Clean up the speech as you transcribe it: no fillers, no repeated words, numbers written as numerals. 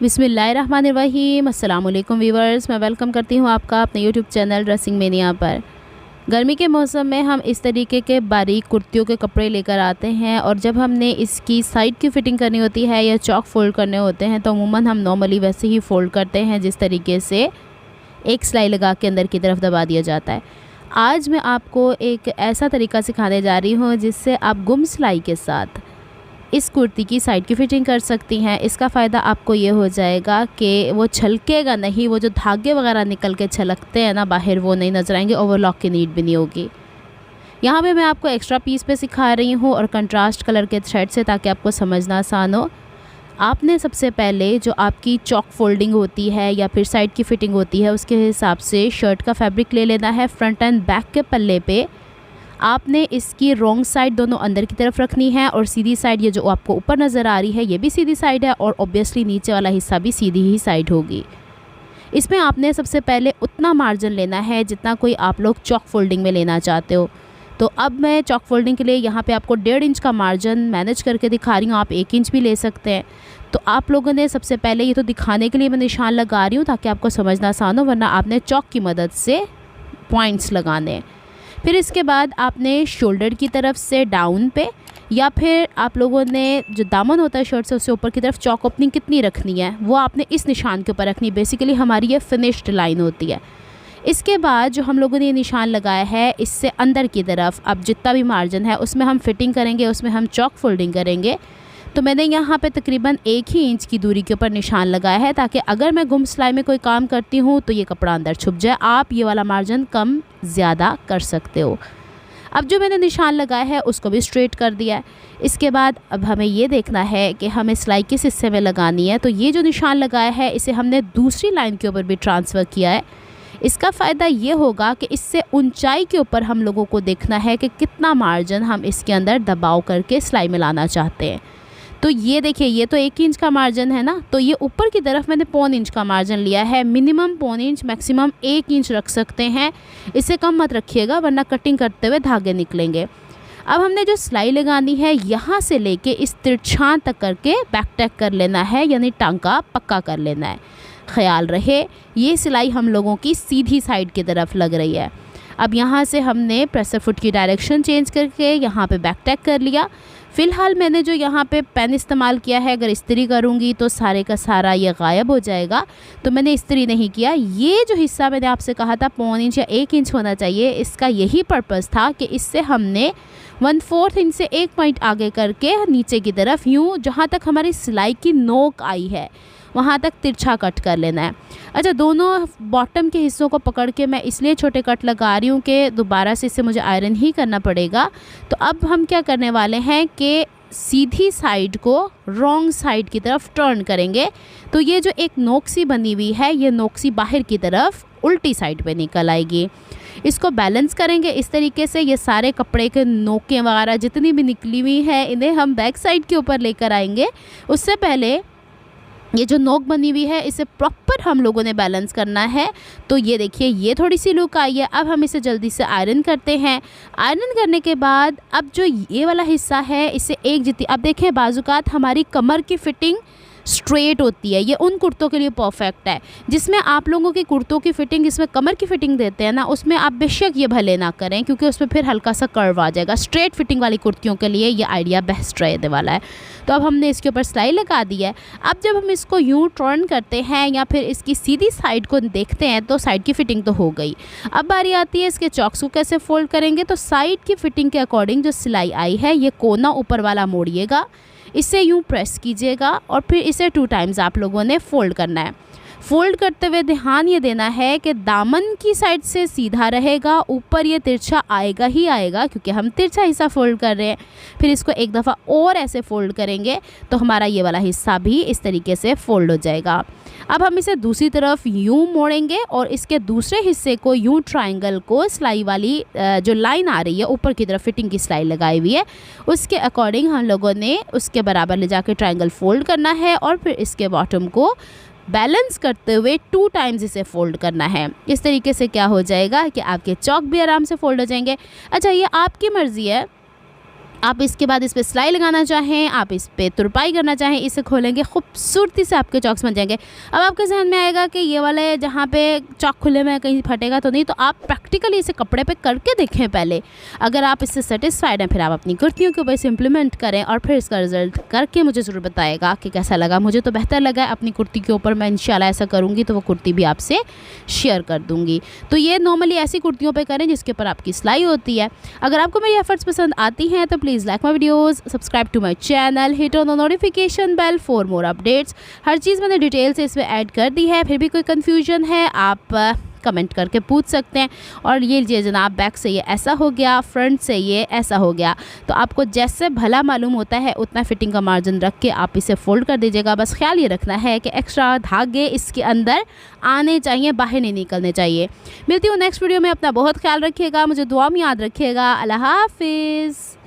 बिस्मिल्लाहिर्रहमानिर्रहीम। अस्सलाम वालेकुम व्यूवर्स, मैं वेलकम करती हूँ आपका अपने यूट्यूब चैनल ड्रेसिंग मेनिया पर। गर्मी के मौसम में हम इस तरीके के बारीक कुर्तियों के कपड़े लेकर आते हैं और जब हमने इसकी साइड की फ़िटिंग करनी होती है या चौक फ़ोल्ड करने होते हैं तो अमूमन हम नॉर्मली वैसे ही फ़ोल्ड करते हैं जिस तरीके से एक सिलाई लगा के अंदर की तरफ दबा दिया जाता है। आज मैं आपको एक ऐसा तरीका सिखाने जा रही हूँ जिससे आप गुम सिलाई के साथ इस कुर्ती की साइड की फ़िटिंग कर सकती हैं। इसका फ़ायदा आपको ये हो जाएगा कि वो छलकेगा नहीं, वो जो धागे वगैरह निकल के छलकते हैं ना बाहर, वो नहीं नज़र आएंगे, ओवरलॉक की नीड भी नहीं होगी। यहाँ पे मैं आपको एक्स्ट्रा पीस पे सिखा रही हूँ और कंट्रास्ट कलर के थ्रेड से, ताकि आपको समझना आसान हो। आपने सबसे पहले जो आपकी चौक फोल्डिंग होती है या फिर साइड की फ़िटिंग होती है उसके हिसाब से शर्ट का फैब्रिक ले लेना है। फ्रंट एंड बैक के पल्ले पे आपने इसकी रॉन्ग साइड दोनों अंदर की तरफ रखनी है और सीधी साइड ये जो आपको ऊपर नज़र आ रही है ये भी सीधी साइड है और ऑब्वियसली नीचे वाला हिस्सा भी सीधी ही साइड होगी। इसमें आपने सबसे पहले उतना मार्जिन लेना है जितना कोई आप लोग चौक फोल्डिंग में लेना चाहते हो। तो अब मैं चौक फोल्डिंग के लिए यहाँ पे आपको 1.5 इंच का मार्जिन मैनेज करके दिखा रही हूँ। आप 1 इंच भी ले सकते हैं। तो आप लोगों ने सबसे पहले ये तो दिखाने के लिए मैं निशान लगा रही हूँ ताकि आपको समझना आसान हो, वरना आपने चौक की मदद से पॉइंट्स लगाने हैं। फिर इसके बाद आपने शोल्डर की तरफ से डाउन पे या फिर आप लोगों ने जो दामन होता है शर्ट से उससे ऊपर की तरफ चौक ओपनिंग कितनी रखनी है वो आपने इस निशान के ऊपर रखनी है। बेसिकली हमारी ये फिनिश्ड लाइन होती है। इसके बाद जो हम लोगों ने ये निशान लगाया है इससे अंदर की तरफ अब जितना भी मार्जिन है उसमें हम फिटिंग करेंगे, उसमें हम चौक फोल्डिंग करेंगे। तो मैंने यहाँ पे तकरीबन 1 ही इंच की दूरी के ऊपर निशान लगाया है ताकि अगर मैं गुम सिलाई में कोई काम करती हूँ तो ये कपड़ा अंदर छुप जाए। आप ये वाला मार्जिन कम ज़्यादा कर सकते हो। अब जो मैंने निशान लगाया है उसको भी स्ट्रेट कर दिया है। इसके बाद अब हमें ये देखना है कि हमें सिलाई किस हिस्से में लगानी है। तो ये जो निशान लगाया है इसे हमने दूसरी लाइन के ऊपर भी ट्रांसफ़र किया है। इसका फ़ायदा ये होगा कि इससे ऊंचाई के ऊपर हम लोगों को देखना है कि कितना मार्जिन हम इसके अंदर दबाव करके सिलाई में लाना चाहते हैं। तो ये देखिए, ये तो 1 इंच का मार्जिन है ना, तो ये ऊपर की तरफ मैंने 1.25 इंच का मार्जिन लिया है। मिनिमम 1.25 इंच, मैक्सिमम 1 इंच रख सकते हैं। इससे कम मत रखिएगा वरना कटिंग करते हुए धागे निकलेंगे। अब हमने जो सिलाई लगानी है यहाँ से लेके इस तिरछा तक करके बैक टैक कर लेना है, यानी टांका पक्का कर लेना है। ख़याल रहे ये सिलाई हम लोगों की सीधी साइड की तरफ लग रही है। अब यहाँ से हमने प्रेसर फुट की डायरेक्शन चेंज करके यहाँ पे बैक टैक कर लिया। फ़िलहाल मैंने जो यहाँ पे पेन इस्तेमाल किया है, अगर इस्त्री करूँगी तो सारे का सारा ये गायब हो जाएगा, तो मैंने इस्त्री नहीं किया। ये जो हिस्सा मैंने आपसे कहा था 1.25 इंच या 1 इंच होना चाहिए, इसका यही पर्पज़ था कि इससे हमने 1/4 इंच से 1 पॉइंट आगे करके नीचे की तरफ यूँ जहाँ तक हमारी सिलाई की नोक आई है वहाँ तक तिरछा कट कर लेना है। अच्छा, दोनों बॉटम के हिस्सों को पकड़ के मैं इसलिए छोटे कट लगा रही हूँ कि दोबारा से इसे मुझे आयरन ही करना पड़ेगा। तो अब हम क्या करने वाले हैं कि सीधी साइड को रॉन्ग साइड की तरफ टर्न करेंगे। तो ये जो एक नोक सी बनी हुई है ये नोक सी बाहर की तरफ उल्टी साइड पे निकल आएगी। इसको बैलेंस करेंगे इस तरीके से। ये सारे कपड़े के नोकें वगैरह जितनी भी निकली हुई हैं इन्हें हम बैक साइड के ऊपर लेकर आएंगे। उससे पहले ये जो नोक बनी हुई है इसे प्रॉपर हम लोगों ने बैलेंस करना है। तो ये देखिए, ये थोड़ी सी लुक आई है। अब हम इसे जल्दी से आयरन करते हैं। आयरन करने के बाद अब जो ये वाला हिस्सा है इसे एक जितनी, अब देखें बाजुकात हमारी कमर की फ़िटिंग स्ट्रेट होती है। ये उन कुर्तों के लिए परफेक्ट है जिसमें आप लोगों की कुर्तों की फ़िटिंग, जिसमें कमर की फ़िटिंग देते हैं ना, उसमें आप बेशक ये भले ना करें क्योंकि उसमें फिर हल्का सा कर्व आ जाएगा। स्ट्रेट फिटिंग वाली कुर्तियों के लिए ये आइडिया बेस्ट रहने वाला है। तो अब हमने इसके ऊपर सिलाई लगा दी है। अब जब हम इसको यूँ टर्न करते हैं या फिर इसकी सीधी साइड को देखते हैं तो साइड की फ़िटिंग तो हो गई। अब बारी आती है इसके चॉक्स को कैसे फ़ोल्ड करेंगे। तो साइड की फ़िटिंग के अकॉर्डिंग जो सिलाई आई है ये कोना ऊपर वाला मोड़िएगा, इसे यूँ प्रेस कीजिएगा और फिर इसे 2 टाइम्स आप लोगों ने फ़ोल्ड करना है। फ़ोल्ड करते हुए ध्यान ये देना है कि दामन की साइड से सीधा रहेगा, ऊपर ये तिरछा आएगा ही आएगा क्योंकि हम तिरछा हिस्सा फ़ोल्ड कर रहे हैं। फिर इसको एक दफ़ा और ऐसे फ़ोल्ड करेंगे तो हमारा ये वाला हिस्सा भी इस तरीके से फ़ोल्ड हो जाएगा। अब हम इसे दूसरी तरफ यूँ मोड़ेंगे और इसके दूसरे हिस्से को यूँ ट्रायंगल को सिलाई वाली जो लाइन आ रही है ऊपर की तरफ फिटिंग की सिलाई लगाई हुई है उसके अकॉर्डिंग हम लोगों ने उसके बराबर ले जाकर ट्रायंगल फ़ोल्ड करना है और फिर इसके बॉटम को बैलेंस करते हुए 2 टाइम्स इसे फ़ोल्ड करना है। इस तरीके से क्या हो जाएगा कि आपके चौक भी आराम से फ़ोल्ड हो जाएंगे। अच्छा, ये आपकी मर्ज़ी है आप इसके बाद इस पे सिलाई लगाना चाहें, आप इस पे तुरपाई करना चाहें, इसे खोलेंगे खूबसूरती से आपके चॉक्स बन जाएंगे। अब आपके जहन में आएगा कि ये वाले जहाँ पे चॉक खुले में कहीं फटेगा तो नहीं, तो आप प्रैक्टिकली इसे कपड़े पे करके देखें पहले। अगर आप इससे सेटिस्फाइड हैं फिर आप अपनी कुर्तियों के ऊपर इसे इम्प्लीमेंट करें और फिर इसका रिजल्ट करके मुझे ज़रूर बताएगा कि कैसा लगा। मुझे तो बेहतर लगा है, अपनी कुर्ती के ऊपर मैं इंशाल्लाह ऐसा करूँगी तो वो कुर्ती भी आपसे शेयर कर दूँगी। तो ये नॉर्मली ऐसी कुर्तियों पर करें जिसके ऊपर आपकी सिलाई होती है। अगर आपको मेरी एफर्ट्स पसंद आती हैं तो please like my videos, subscribe to my channel, hit on the notification bell for more updates. हर चीज़ मैंने डिटेल से इसमें ऐड कर दी है। फिर भी कोई कन्फ्यूजन है आप कमेंट करके पूछ सकते हैं। और ये लीजिए जनाब, बैक से ये ऐसा हो गया, फ्रंट से ये ऐसा हो गया। तो आपको जैसे भला मालूम होता है उतना फिटिंग का मार्जिन रख के आप इसे फोल्ड कर दीजिएगा। बस ख्याल ये रखना है कि एक्स्ट्रा धागे इसके अंदर आने चाहिए, बाहर नहीं निकलने चाहिए। मिलती हूँ नेक्स्ट वीडियो में। अपना बहुत ख्याल रखिएगा, मुझे दुआ में याद रखिएगा। अल्लाह हाफिज़।